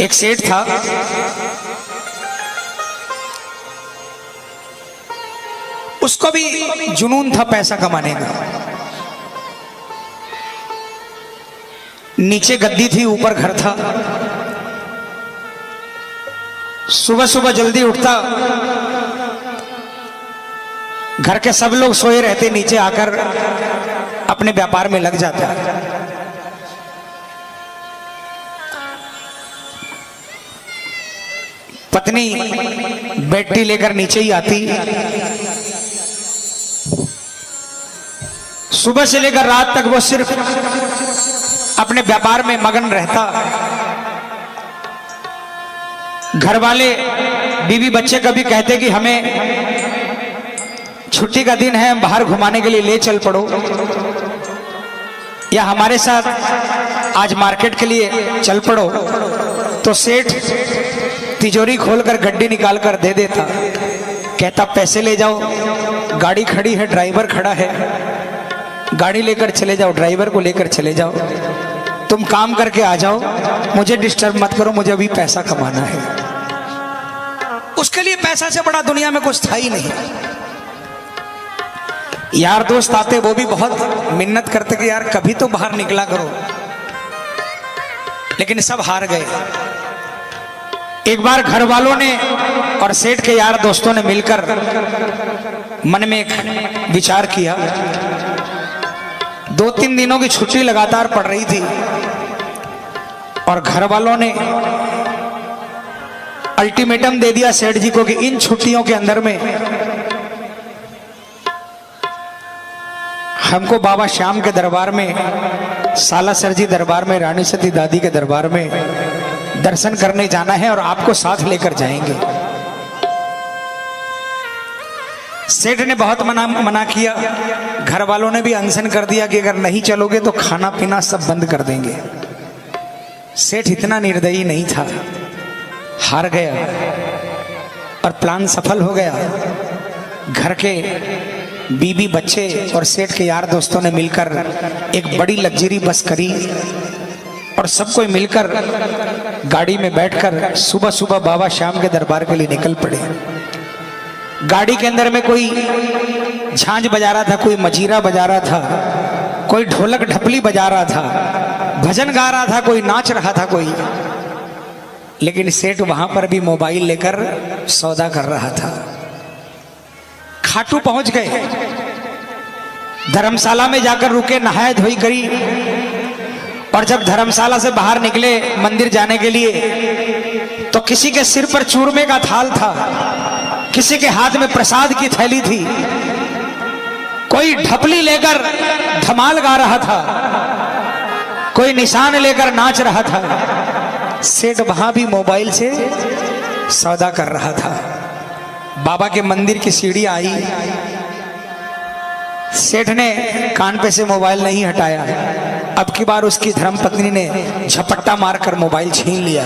एक सेठ था, उसको भी जुनून था पैसा कमाने का। नीचे गद्दी थी, ऊपर घर था। सुबह सुबह जल्दी उठता, घर के सब लोग सोए रहते, नीचे आकर अपने व्यापार में लग जाता। पत्नी बैटरी लेकर नीचे ही आती। सुबह से लेकर रात तक वो सिर्फ अपने व्यापार में मगन रहता। घर वाले बीवी बच्चे कभी कहते कि हमें छुट्टी का दिन है, बाहर घुमाने के लिए ले चल पड़ो, या हमारे साथ आज मार्केट के लिए चल पड़ो। तो सेठ तिजोरी खोलकर गड्डी निकाल कर दे देता, कहता पैसे ले जाओ, गाड़ी खड़ी है, ड्राइवर खड़ा है, गाड़ी लेकर चले जाओ, ड्राइवर को लेकर चले जाओ, तुम काम करके आ जाओ, मुझे डिस्टर्ब मत करो, मुझे अभी पैसा कमाना है। उसके लिए पैसा से बड़ा दुनिया में कुछ था ही नहीं। यार दोस्त आते, वो भी बहुत मिन्नत करते कि यार कभी तो बाहर निकला करो, लेकिन सब हार गए। एक बार घर वालों ने और सेठ के यार दोस्तों ने मिलकर मन में एक विचार किया। 2-3 दिनों की छुट्टी लगातार पड़ रही थी और घर वालों ने अल्टीमेटम दे दिया सेठ जी को कि इन छुट्टियों के अंदर में हमको बाबा श्याम के दरबार में, सालासर जी दरबार में, रानी सती दादी के दरबार में दर्शन करने जाना है और आपको साथ लेकर जाएंगे। सेठ ने बहुत मना किया, घर वालों ने भी अनशन कर दिया कि अगर नहीं चलोगे तो खाना पीना सब बंद कर देंगे। सेठ इतना निर्दयी नहीं था, हार गया और प्लान सफल हो गया। घर के बीबी बच्चे और सेठ के यार दोस्तों ने मिलकर एक बड़ी लग्जरी बस करी और सबको मिलकर गाड़ी में बैठकर सुबह सुबह बाबा श्याम के दरबार के लिए निकल पड़े। गाड़ी के अंदर में कोई झांझ बजा रहा था, कोई मजीरा बजा रहा था, कोई ढोलक ढपली बजा रहा था, भजन गा रहा था, कोई नाच रहा था कोई। लेकिन सेठ वहां पर भी मोबाइल लेकर सौदा कर रहा था। खाटू पहुंच गए, धर्मशाला में जाकर रुके, नहाए धोई करी और जब धर्मशाला से बाहर निकले मंदिर जाने के लिए तो किसी के सिर पर चूरमे का थाल था, किसी के हाथ में प्रसाद की थैली थी, कोई ढपली लेकर धमाल गा रहा था, कोई निशान लेकर नाच रहा था। सेठ वहां भी मोबाइल से सौदा कर रहा था। बाबा के मंदिर की सीढ़ी आई, सेठ ने कान पे से मोबाइल नहीं हटाया। अब की बार उसकी धर्मपत्नी ने झपट्टा मारकर मोबाइल छीन लिया।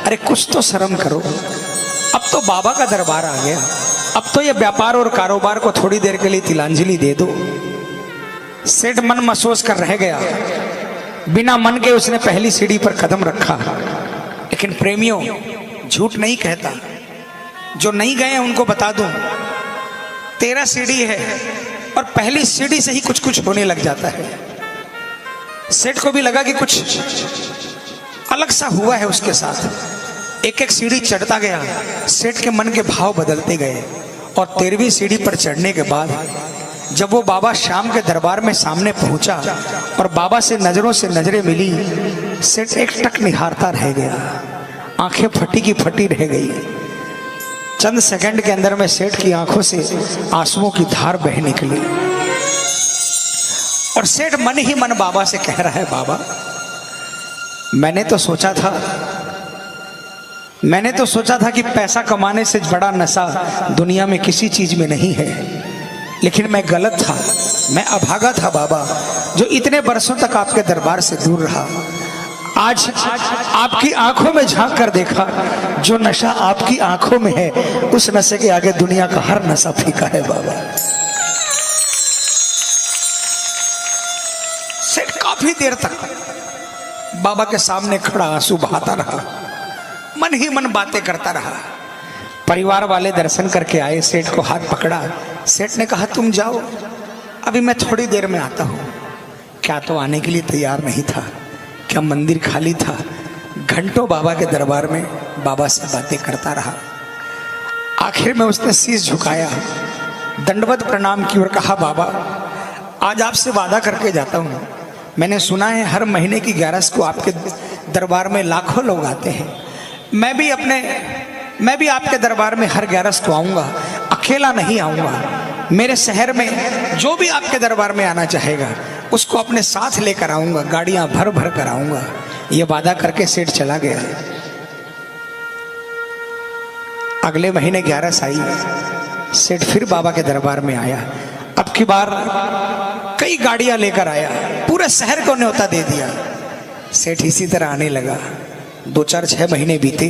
अरे कुछ तो शर्म करो, अब तो बाबा का दरबार आ गया, अब तो ये व्यापार और कारोबार को थोड़ी देर के लिए तिलांजलि दे दो। सेठ मन महसूस कर रह गया, बिना मन के उसने पहली सीढ़ी पर कदम रखा। लेकिन प्रेमियों, झूठ नहीं कहता, जो नहीं गए हैं उनको बता दूं, 13 सीढ़ी है और पहली सीढ़ी से ही कुछ कुछ होने लग जाता है। सेठ को भी लगा कि कुछ अलग सा हुआ है उसके साथ। एक एक सीढ़ी चढ़ता गया, सेठ के मन के भाव बदलते गए और 13वीं सीढ़ी पर चढ़ने के बाद जब वो बाबा श्याम के दरबार में सामने पहुंचा और बाबा से नजरों से नजरें मिली, सेठ एक टक निहारता रह गया, आंखें फटी की फटी रह गई। चंद सेकंड के अंदर में सेठ की आंखों से आंसुओं की धार बह निकली और सेठ मन ही मन बाबा से कह रहा है, बाबा मैंने तो सोचा था कि पैसा कमाने से बड़ा नशा दुनिया में किसी चीज में नहीं है, लेकिन मैं गलत था, मैं अभागा था बाबा, जो इतने बरसों तक आपके दरबार से दूर रहा। आज आपकी आंखों में झांक कर देखा, जो नशा आपकी आंखों में है उस नशे के आगे दुनिया का हर नशा फीका है बाबा। सेठ काफी देर तक बाबा के सामने खड़ा आंसू बहाता रहा। मन ही मन बातें करता रहा। परिवार वाले दर्शन करके आए, सेठ को हाथ पकड़ा। सेठ ने कहा तुम जाओ, अभी मैं थोड़ी देर में आता हूँ। क्या तो आने के लिए तैयार नहीं था, क्या मंदिर खाली था। घंटों बाबा के दरबार में बाबा से बातें करता रहा। आखिर में उसने शीश झुकाया, दंडवत प्रणाम की और कहा बाबा आज आपसे वादा करके जाता हूँ। मैंने सुना है हर महीने की 11 को आपके दरबार में लाखों लोग आते हैं। मैं भी आपके दरबार में हर 11 को आऊँगा, अकेला नहीं आऊँगा। मेरे शहर में जो भी आपके दरबार में आना चाहेगा उसको अपने साथ लेकर आऊँगा, गाड़ियाँ भर भर कर आऊँगा। ये वादा करके सेठ चला गया। अगले महीने 11 आई, सेठ फिर बाबा के दरबार में आया। अब की बार कई गाड़ियां लेकर आया, पूरे शहर को न्योता दे दिया। सेठ इसी तरह आने लगा। 2-4-6 महीने बीते।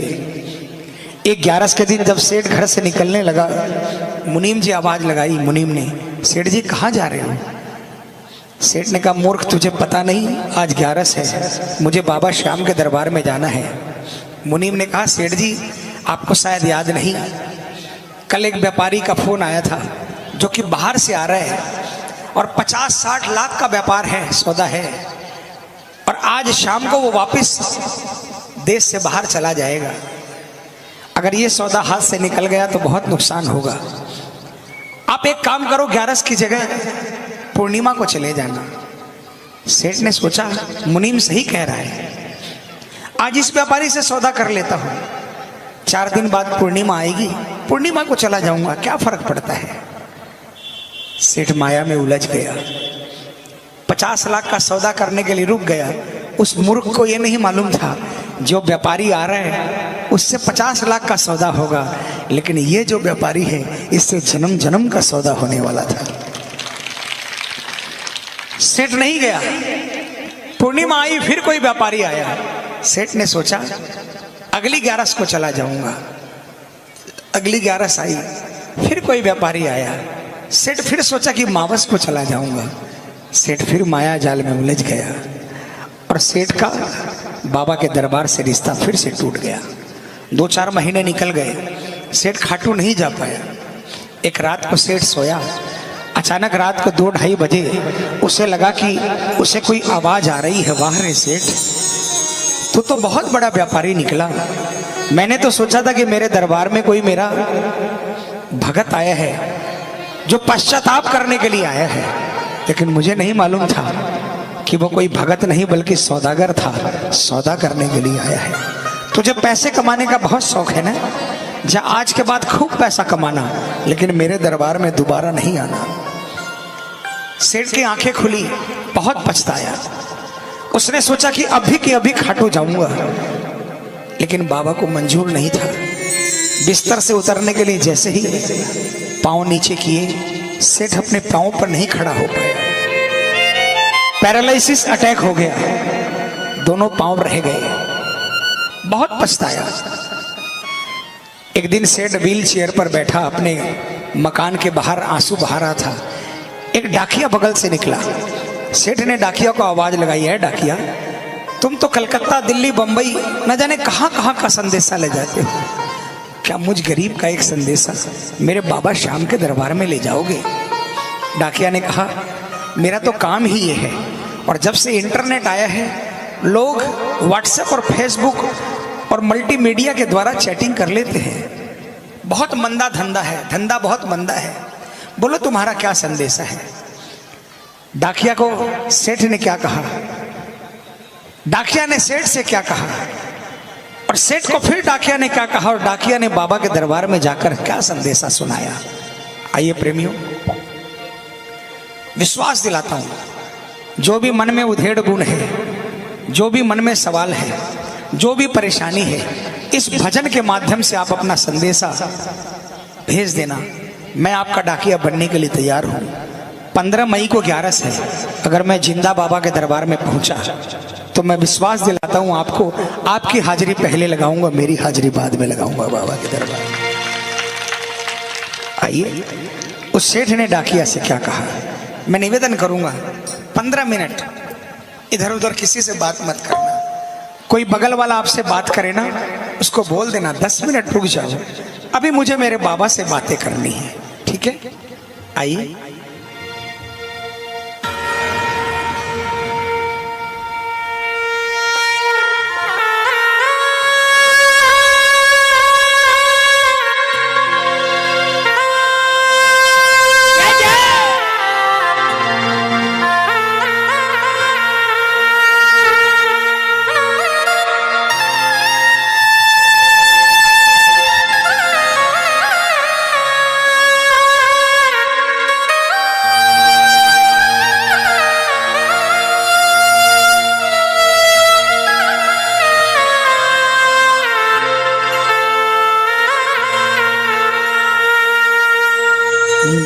एक 11 के दिन जब सेठ घर से निकलने लगा, मुनीम जी आवाज लगाई। मुनीम ने, सेठ जी कहाँ जा रहे हो? सेठ ने कहा मूर्ख तुझे पता नहीं, आज 11 है, मुझे बाबा श्याम के दरबार में जाना है। मुनीम ने कहा सेठ जी आपको शायद याद नहीं, कल एक व्यापारी का फोन आया था जो कि बाहर से आ रहा है और 50-60 लाख का व्यापार है, सौदा है, और आज शाम को वो वापस देश से बाहर चला जाएगा। अगर ये सौदा हाथ से निकल गया तो बहुत नुकसान होगा। आप एक काम करो, 11 की जगह पूर्णिमा को चले जाना। सेठ ने सोचा मुनीम सही कह रहा है, आज इस व्यापारी से सौदा कर लेता हूं, 4 दिन बाद पूर्णिमा आएगी, पूर्णिमा को चला जाऊंगा, क्या फर्क पड़ता है। सेठ माया में उलझ गया। 50 लाख का सौदा करने के लिए रुक गया। उस मूर्ख को यह नहीं मालूम था जो व्यापारी आ रहा है उससे 50 लाख का सौदा होगा, लेकिन ये जो व्यापारी है इससे जन्म जन्म का सौदा होने वाला था। सेठ नहीं गया। पूर्णिमा आई, फिर कोई व्यापारी आया। सेठ ने सोचा अगली 11 को चला जाऊंगा। अगली 11 आई, फिर कोई व्यापारी आया। सेठ फिर सोचा कि मावस को चला जाऊंगा। सेठ फिर माया जाल में उलझ गया और सेठ का बाबा के दरबार से रिश्ता फिर से टूट गया। 2-4 महीने निकल गए, सेठ खाटू नहीं जा पाया। एक रात को सेठ सोया, अचानक रात को 2-2:30 बजे उसे लगा कि उसे कोई आवाज आ रही है। वाह रे सेठ, तू तो बहुत बड़ा व्यापारी निकला। मैंने तो सोचा था कि मेरे दरबार में कोई मेरा भगत आया है जो पश्चाताप करने के लिए आया है, लेकिन मुझे नहीं मालूम था कि वो कोई भगत नहीं बल्कि सौदागर था, सौदा करने के लिए आया है। तुझे पैसे कमाने का बहुत शौक है ना, जा आज के बाद खूब पैसा कमाना, लेकिन मेरे दरबार में दोबारा नहीं आना। सेठ की आंखें खुली, बहुत पछताया। उसने सोचा कि अभी के अभी खाटू जाऊंगा, लेकिन बाबा को मंजूर नहीं था। बिस्तर से उतरने के लिए जैसे ही पांव नीचे किए, सेठ अपने पांव पर नहीं खड़ा हो पाया। पैरालिसिस अटैक हो गया, दोनों पांव रह गए। बहुत पछताया। एक दिन सेठ व्हील चेयर पर बैठा अपने मकान के बाहर आंसू बहा रहा था। एक डाकिया बगल से निकला। सेठ ने डाकिया को आवाज लगाई, है डाकिया, तुम तो कलकत्ता, दिल्ली, बंबई न जाने कहां कहां का संदेशा ले जाते हो, क्या मुझ गरीब का एक संदेशा मेरे बाबा श्याम के दरबार में ले जाओगे? डाकिया ने कहा मेरा तो काम ही ये है, और जब से इंटरनेट आया है लोग व्हाट्सएप और फेसबुक और मल्टीमीडिया के द्वारा चैटिंग कर लेते हैं। बहुत मंदा धंधा है, धंधा बहुत मंदा है। बोलो तुम्हारा क्या संदेशा है? डाकिया को सेठ ने क्या कहा, डाकिया ने सेठ से क्या कहा, और सेठ को फिर डाकिया ने क्या कहा, और डाकिया ने बाबा के दरबार में जाकर क्या संदेशा सुनाया। आइए प्रेमियों, विश्वास दिलाता हूं, जो भी मन में उधेड़ गुण है, जो भी मन में सवाल है, जो भी परेशानी है, इस भजन के माध्यम से आप अपना संदेशा भेज देना। मैं आपका डाकिया बनने के लिए तैयार हूं। 15 मई को 11 है। अगर मैं जिंदा बाबा के दरबार में पहुंचा तो मैं विश्वास दिलाता हूं आपको, आपकी हाजिरी पहले लगाऊंगा, मेरी हाजिरी बाद में लगाऊंगा बाबा के दरबार में। आइए, उस सेठ ने डाकिया से क्या कहा। मैं निवेदन करूंगा 15 मिनट इधर उधर किसी से बात मत करना, कोई बगल वाला आपसे बात करे ना, उसको बोल देना 10 मिनट रुक जाओ, अभी मुझे मेरे बाबा से बातें करनी है। ठीक है, आइए।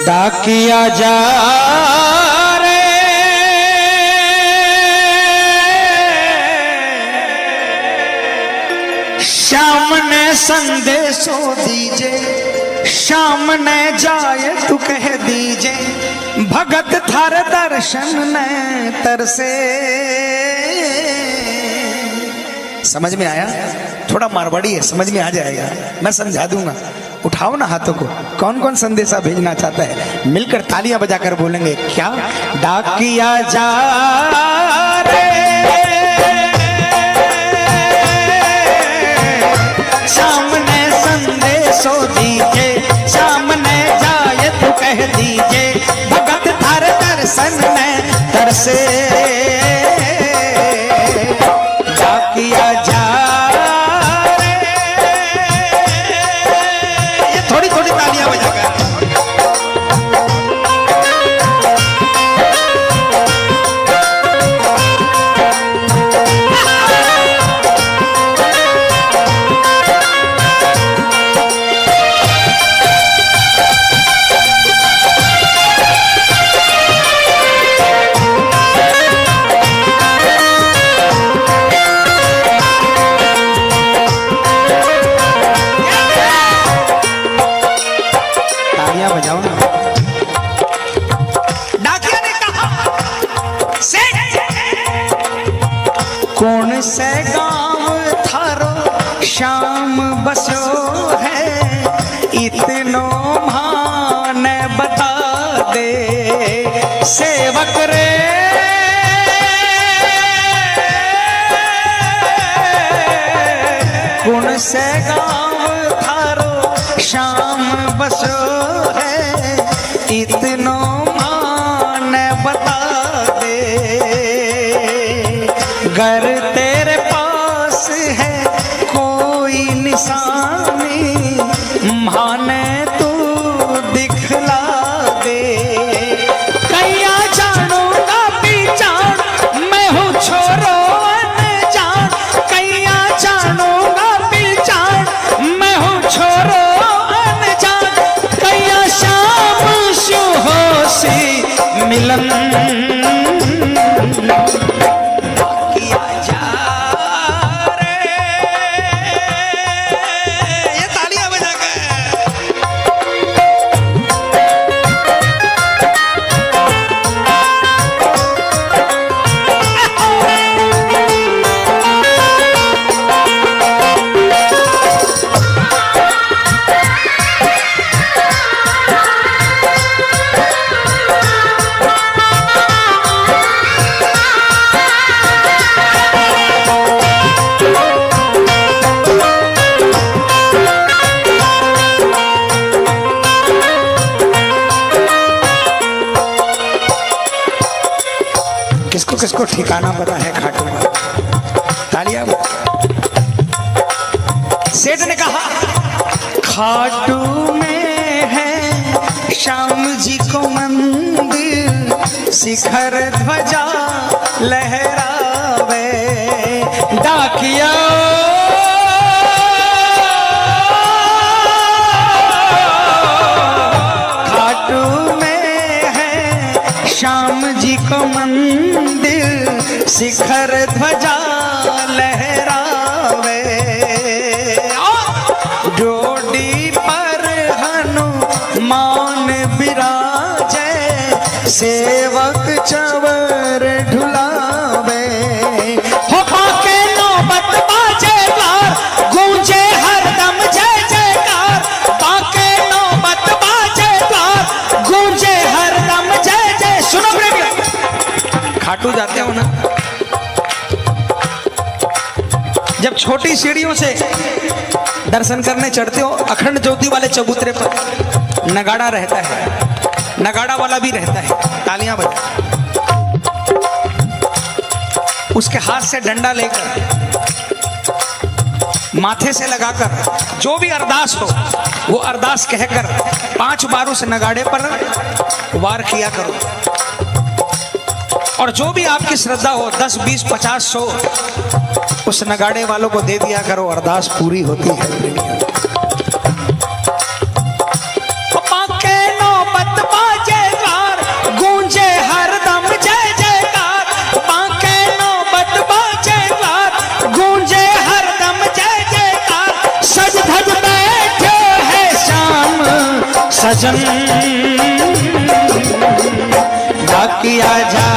डाकिया जा रे श्याम ने संदेशो दीजे, श्याम ने जाए तू कह दीजे, भगत थार दर्शन ने तरसे। समझ में आया? थोड़ा मारवाड़ी है, समझ में आ जाएगा, मैं समझा दूंगा। उठाओ ना हाथों को, कौन कौन संदेशा भेजना चाहता है? मिलकर तालियां बजाकर बोलेंगे क्या? डाकिया जा रे सामने संदेशो दीजे, सामने जाए तू कह दीजे, भगत थार दर्शन ने तरसे। डाकिया जा तालियां बजाकर बजाओ ना। डाकिया ने कहा कौन से गांव थारो श्याम बसो है, इतनो मान बता दे सेवक रे। कौन से गांव थारो श्याम बसो है, इतनो मान बता दे। घर तेरे पास है कोई निशानी, माने तू दिखला दे। कैया जानूंगा पहचान मैं हूँ छोरो अनजान, कैया जानूंगा पहचान मैं हूँ छोरो मिलन। किया जा रे ये तालियां बजाकर। किसको किसको ठिकाना पता है खाटू का? तालियां। सेठ ने कहा खाटू में है श्याम जी को मंदिर, शिखर ध्वजा लहरावे। डाकिया खाटू में है श्याम जी को मंदिर, शिखर ध्वजा लहरावे। डोडी पर हनुमान विराजे, सेवक चवर ढुलावे। हो पाके नौबत खाटू जाते हो ना, जब छोटी सीढ़ियों से दर्शन करने चढ़ते हो, अखंड ज्योति वाले चबूतरे पर नगाड़ा रहता है, नगाड़ा वाला भी रहता है, तालियां बजा, उसके हाथ से डंडा लेकर माथे से लगाकर जो भी अरदास हो वो अरदास कहकर 5 बार उस नगाड़े पर वार किया करो, और जो भी आपकी श्रद्धा हो 10, 20, 50, 100 उस नगाड़े वालों को दे दिया करो, अरदास पूरी होती है। गूंजे हरदम जय जयकार, बांके नौबत बाजेदार, गूंजे हरदम जय जयकार, सज धज बैठे है श्याम सजन, डाकिया जा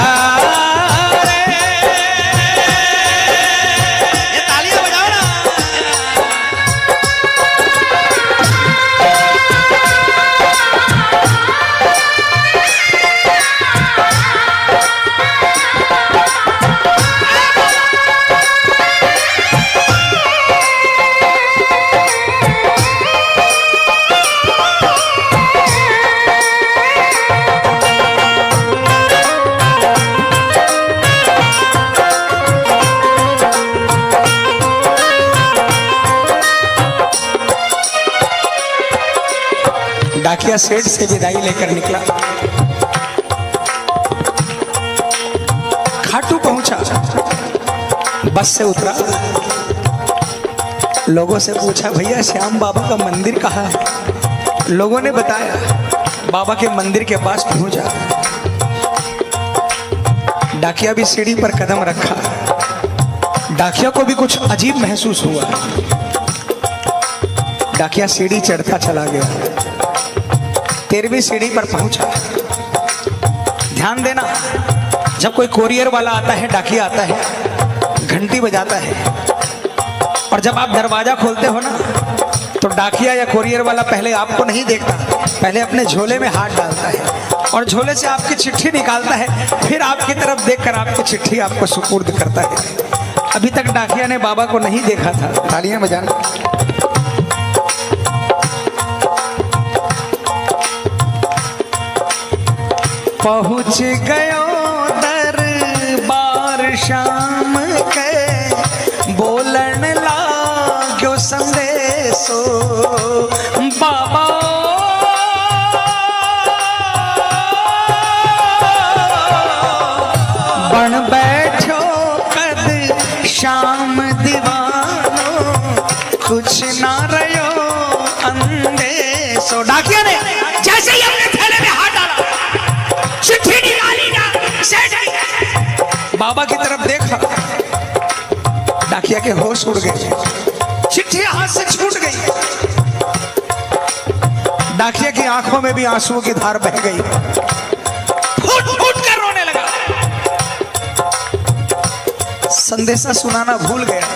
डाकिया सेठ से विदाई लेकर निकला, खाटू पहुंचा, बस से उतरा, लोगों से पूछा भैया श्याम बाबा का मंदिर कहाँ है? लोगों ने बताया बाबा के मंदिर के पास पहुंचा। डाकिया भी सीढ़ी पर कदम रखा, डाकिया को भी कुछ अजीब महसूस हुआ, डाकिया सीढ़ी चढ़ता चला गया, 13वीं सीढ़ी पर पहुंचा। ध्यान देना, जब कोई कोरियर वाला आता है, डाकिया आता है, घंटी बजाता है, और जब आप दरवाजा खोलते हो ना तो डाकिया या कोरियर वाला पहले आपको नहीं देखता, पहले अपने झोले में हाथ डालता है और झोले से आपकी चिट्ठी निकालता है, फिर आपकी तरफ देखकर आपकी चिट्ठी आपको सुपुर्द करता है। अभी तक डाकिया ने बाबा को नहीं देखा था, तालियां बजाना। पहुँच गयो दरबार शाम के, बोलन लाग्यो संदेशो, बाबा बन बैठो कद शाम दीवानो, कुछ ना रयो अंदेशो। डाकिया ने जैसे ही अपने थैले में हाथ डाला, चिट्ठी निकाली ना, बाबा की तरफ देखा, डाकिया के होश उड़ गए, चिट्ठी हाथ से छूट गई, डाकिया की आंखों में भी आंसुओं की धार बह गई, फूट फूट कर रोने लगा, संदेशा सुनाना भूल गया।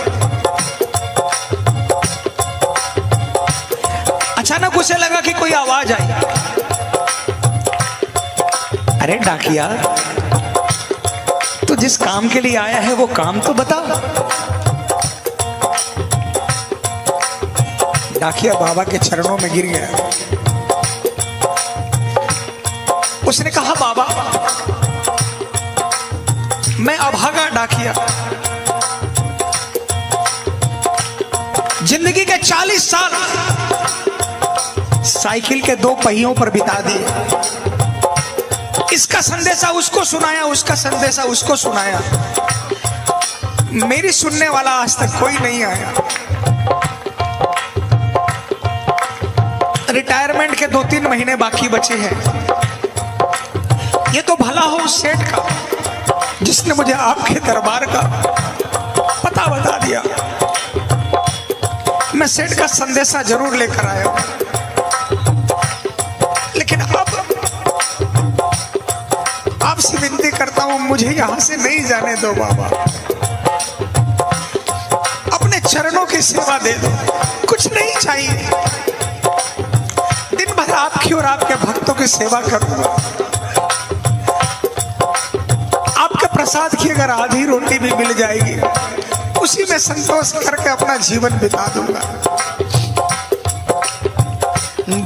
अचानक उसे लगा कि कोई आवाज आई, अरे डाकिया, तो जिस काम के लिए आया है वो काम तो बता। डाकिया बाबा के चरणों में गिर गया, उसने कहा बाबा मैं अभागा डाकिया, जिंदगी के 40 साल साइकिल के 2 पहियों पर बिता दिए, इसका संदेशा उसको सुनाया, उसका संदेशा उसको सुनाया, मेरी सुनने वाला आज तक कोई नहीं आया। रिटायरमेंट के 2-3 महीने बाकी बचे हैं, ये तो भला हो उस सेठ का जिसने मुझे आपके दरबार का पता बता दिया। मैं सेठ का संदेशा जरूर लेकर आया, लेकिन अब आपसे विनती करता हूं मुझे यहां से नहीं जाने दो बाबा, अपने चरणों की सेवा दे दो, कुछ नहीं चाहिए, दिन भर आपकी और आपके भक्तों की सेवा करूंगा, आपके प्रसाद प्रसाद की अगर आधी रोटी भी मिल जाएगी उसी में संतोष करके अपना जीवन बिता दूंगा।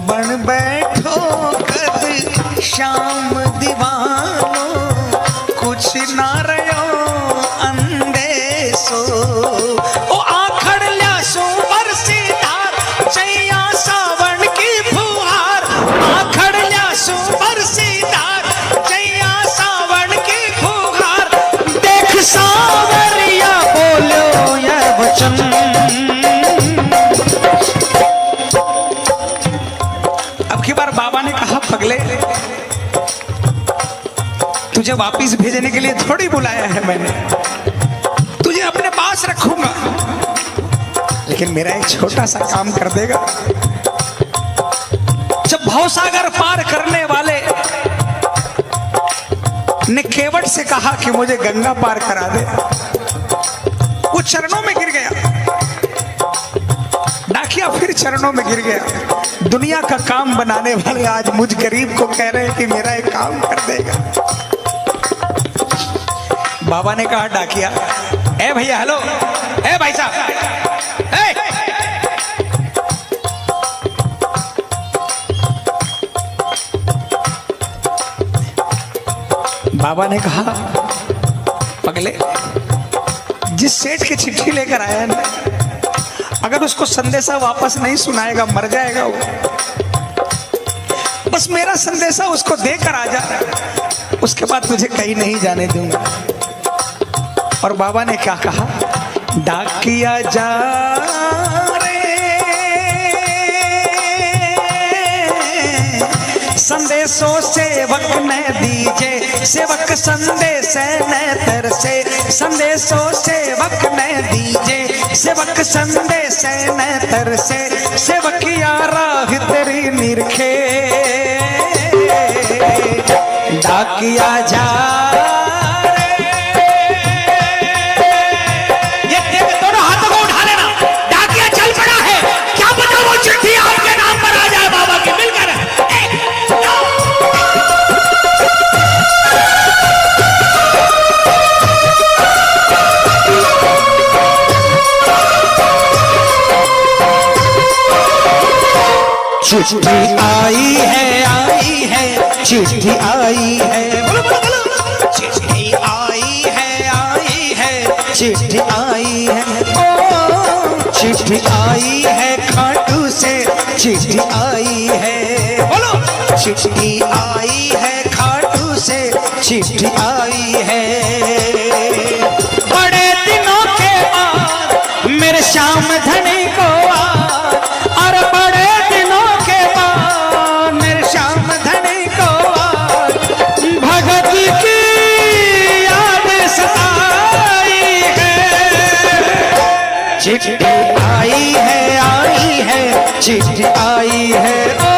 बन बैठो कद शाम दीवानो, कुछ ना रहो अंदेशो। ओ आखड़ ल्या सो बरसी धार, चैया सावन की फुहार। आखड़ ल्या सो बरसी धार, चैया सावन की फुहार। देख सावरिया बोलो यह वचन। अब की बार बाबा ने कहा, पगले तुझे वापिस भेजने के लिए थोड़ी बुलाया है मैंने, तुझे अपने पास रखूंगा, लेकिन मेरा एक छोटा सा काम कर देगा। जब भवसागर पार करने वाले ने केवट से कहा कि मुझे गंगा पार करा दे, वो चरणों में गिर गया। डाकिया फिर चरणों में गिर गया। दुनिया का काम बनाने वाले आज मुझ गरीब को कह रहे हैं कि मेरा एक काम कर देगा। बाबा ने कहा, डाकिया, ए भैया, हेलो, ए भाई साहब, बाबा ने कहा, पगले, जिस सेठ की चिट्ठी लेकर आया है ना, अगर उसको संदेशा वापस नहीं सुनाएगा मर जाएगा वो। बस मेरा संदेशा उसको देकर आ जा, उसके बाद तुझे कहीं नहीं जाने दूंगा। और बाबा ने क्या कहा, डाकिया जा रे, संदेशों सेवक ने दीजे, सेवक संदेश न तरसे। संदेशों सेवक ने दीजे, सेवक संदेश न तरसे। सेवकिया राह तेरी निरखे, डाकिया जा। चिट्ठी आई है, चिट्ठी आई है, बोलो बोलो बोलो। चिट्ठी आई है, चिट्ठी आई है, ओ चिट्ठी आई है खाटू से, चिट्ठी आई है, बोलो। चिट्ठी आई है खाटू से, चिट्ठी आई है। बड़े दिनों के बाद मेरे श्याम धनी को और बड़े दिनों के बाद मेरे श्याम धनी को भगत की याद सताई है। चिट्ठी आई है, चिट्ठी आई है, ओ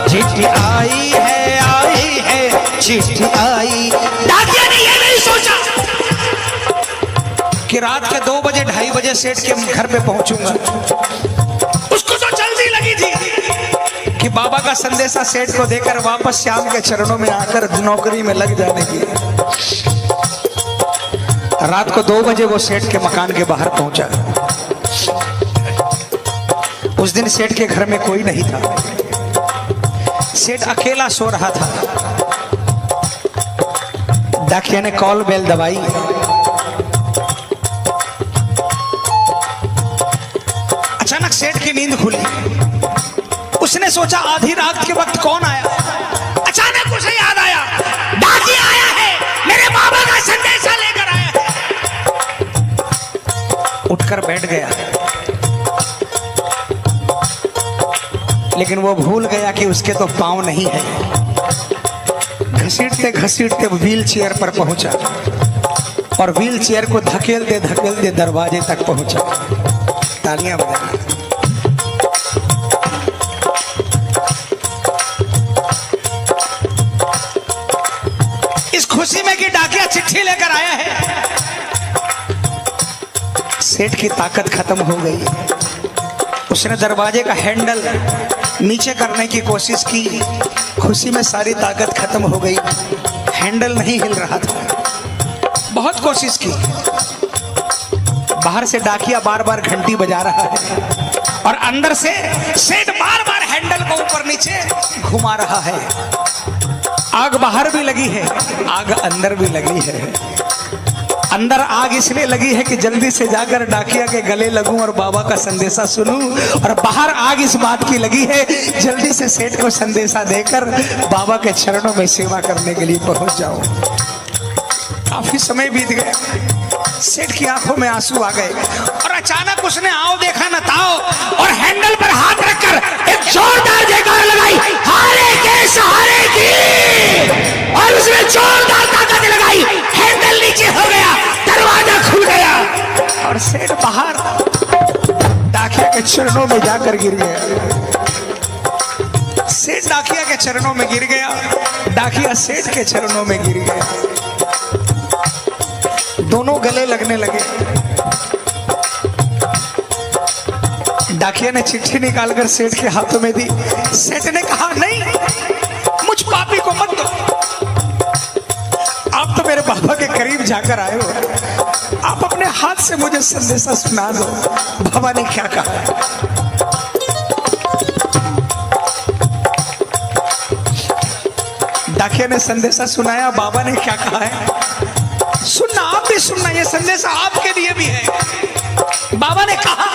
चिट्ठी आई है, चिट्ठी आई। डाकिया ने ये नहीं सोचा कि रात के 2 बजे 2:30 बजे सेठ के घर पे पहुंचूंगा। उसको तो जल्दी लगी थी कि बाबा का संदेशा सेठ को देकर वापस श्याम के चरणों में आकर नौकरी में लग जाने की। रात को 2 बजे वो सेठ के मकान के बाहर पहुंचा। उस दिन सेठ के घर में कोई नहीं था, सेठ अकेला सो रहा था। डाकिया ने कॉल बेल दबाई। अचानक सेठ की नींद खुली। उसने सोचा आधी रात के वक्त कौन आया। अचानक उसे याद आया, डाकिया आया है, मेरे बाबा का संदेशा लेकर आया है। उठकर बैठ गया, लेकिन वो भूल गया कि उसके तो पांव नहीं है। घसीटते घसीटते व्हील चेयर पर पहुंचा और व्हील चेयर को धकेलते धकेलते दरवाजे तक पहुंचा। तालियां बजाना। इस खुशी में कि डाकिया चिट्ठी लेकर आया है, सेठ की ताकत खत्म हो गई। उसने दरवाजे का हैंडल नीचे करने की कोशिश की, खुशी में सारी ताकत खत्म हो गई, हैंडल नहीं हिल रहा था। बहुत कोशिश की, बाहर से डाकिया बार बार घंटी बजा रहा है और अंदर से सेठ बार बार हैंडल को ऊपर नीचे घुमा रहा है। आग बाहर भी लगी है, आग अंदर भी लगी है। अंदर आग इसलिए लगी है कि जल्दी से जाकर डाकिया के गले लगूं और बाबा का संदेशा सुनूं, और बाहर आग इस बात की लगी है जल्दी से सेठ को संदेशा देकर बाबा के चरणों में सेवा करने के लिए पहुंच जाऊं। काफी समय बीत गया, सेठ की आंखों में आंसू आ गए और अचानक उसने आओ देखा न ताओ और हैंडल पर हाथ रखकर एक जोरदार जयकार लगाई, हारे के सहारे की, और उसने जोरदार ताकत लगाई, हैंडल नीचे हो गया, दरवाजा खुल गया और सेठ बाहर डाकिया के चरणों में जाकर गिर गया। सेठ डाकिया के चरणों में गिर गया, डाकिया सेठ के चरणों में गिर गया। दोनों गले लगने लगे। डाकिया ने चिट्ठी निकालकर सेठ के हाथों में दी। सेठ ने कहा, नहीं, मुझ पापी को मत दो, आप तो मेरे बाबा के करीब जाकर आए हो, आप अपने हाथ से मुझे संदेशा सुना दो, बाबा ने क्या कहा। डाकिया ने संदेशा सुनाया, बाबा ने क्या कहा है सुनना, आप भी सुनना, ये संदेशा आपके लिए भी है। बाबा ने कहा,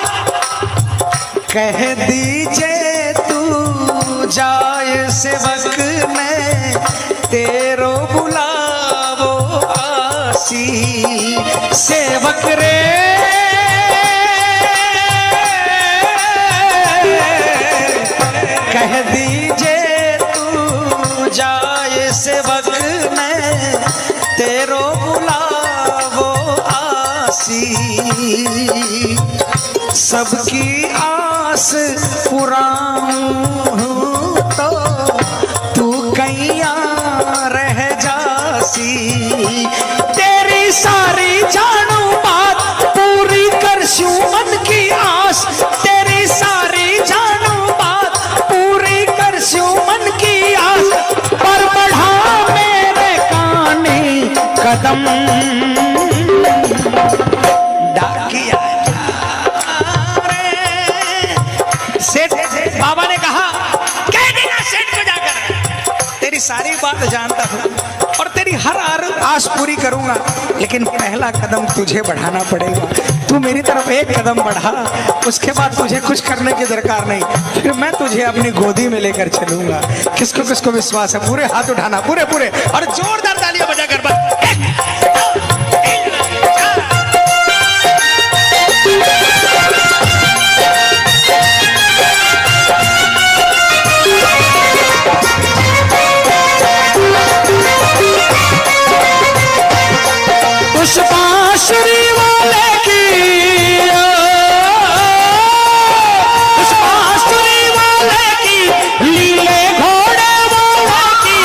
कह दीजिए तू जाए सेवक ने तेरो बुलावो आसी, सेवक रे कह दीजिए तू जाए सेवक ने तेरो बुलावो आसी, सबकी आस पुराऊं तो तू कैया रह जासी, तेरी सारी जानू बात पूरी करशूं मन की आस, तेरी सारी जानू बात पूरी करशूं मन की आस, पर बढ़ा मेरे काने कदम। डाकिया सेठ, बाबा ने कहा, कह देना सेठ को जाकर तेरी सारी बात जानता हूं और तेरी हर आस पूरी करूंगा, लेकिन पहला कदम तुझे बढ़ाना पड़ेगा। तू मेरी तरफ एक कदम बढ़ा, उसके बाद तुझे कुछ करने की दरकार नहीं, फिर मैं तुझे अपनी गोदी में लेकर चलूंगा। किसको किसको विश्वास है? पूरे हाथ उठाना, पूरे पूरे, और जोरदार तालियां बजाकर बस। उस बांसुरी वाले की, उस बांसुरी वाले की, लीले घोड़े वाले की,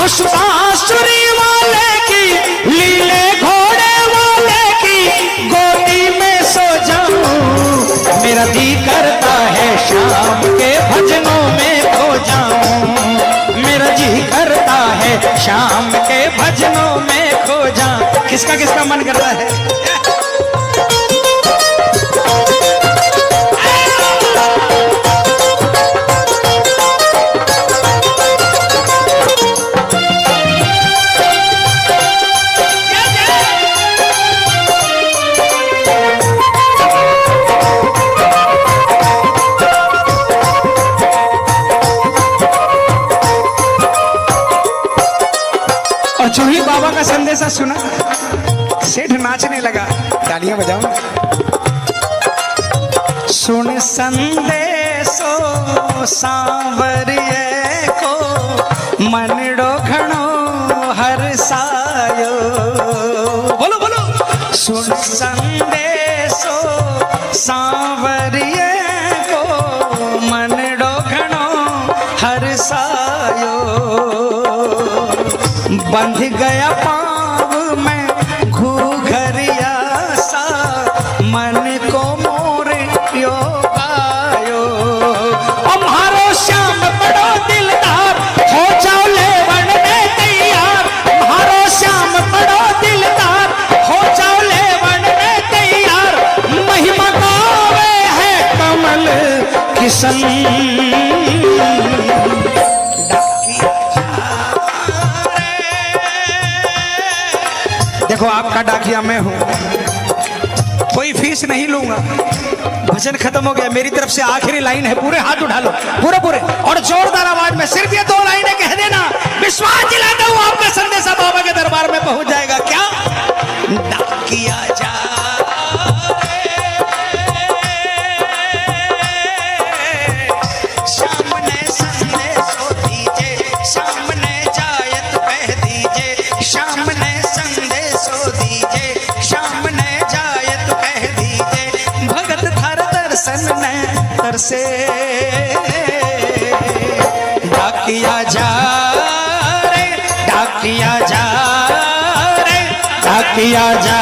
उस बांसुरी वाले की, लीले घोड़े वाले की गोदी में सो जाऊं, मेरा जी करता है शाम के भजनों में खो जाऊं, मेरा जी करता है शाम के भजनों में खो जाऊं। किसका किसका मन करता है? और जो ही बाबा का संदेशा सुना, सेठ नाचने लगा। तालियां बजाओ। सुन संदेशो सांवरिये को, मनडो घणो हरसायो। बोलो बोलो। सुन संदेशो सांवरिये को, मनडो घणो हरसायो। बंध गया पाँव में घूघरिया सा, मन को मोर यो पायो। हमारो श्याम बड़ो दिलदार, हो जाओ लेवन में तैयार। हमारो श्याम बड़ो दिलदार, किशन देखो आपका डाकिया मैं हूं, कोई फीस नहीं लूंगा। भजन खत्म हो गया, मेरी तरफ से आखिरी लाइन है, पूरे हाथ उठा लो, पूरे पूरे और जोरदार आवाज में सिर्फ ये 2 लाइनें कह देना, विश्वास दिलाता हूं आपका संदेशा बाबा के दरबार में पहुंच जाएगा। क्या डाकिया जा सामने संदेशो दीजे, सामने जायत कह दीजे, सामने संदेशो दीजे, सामने जायत कह दीजे, भगत थर दर्शन न तरसे। डाकिया जा रे, डाकिया जा रे, डाकिया जा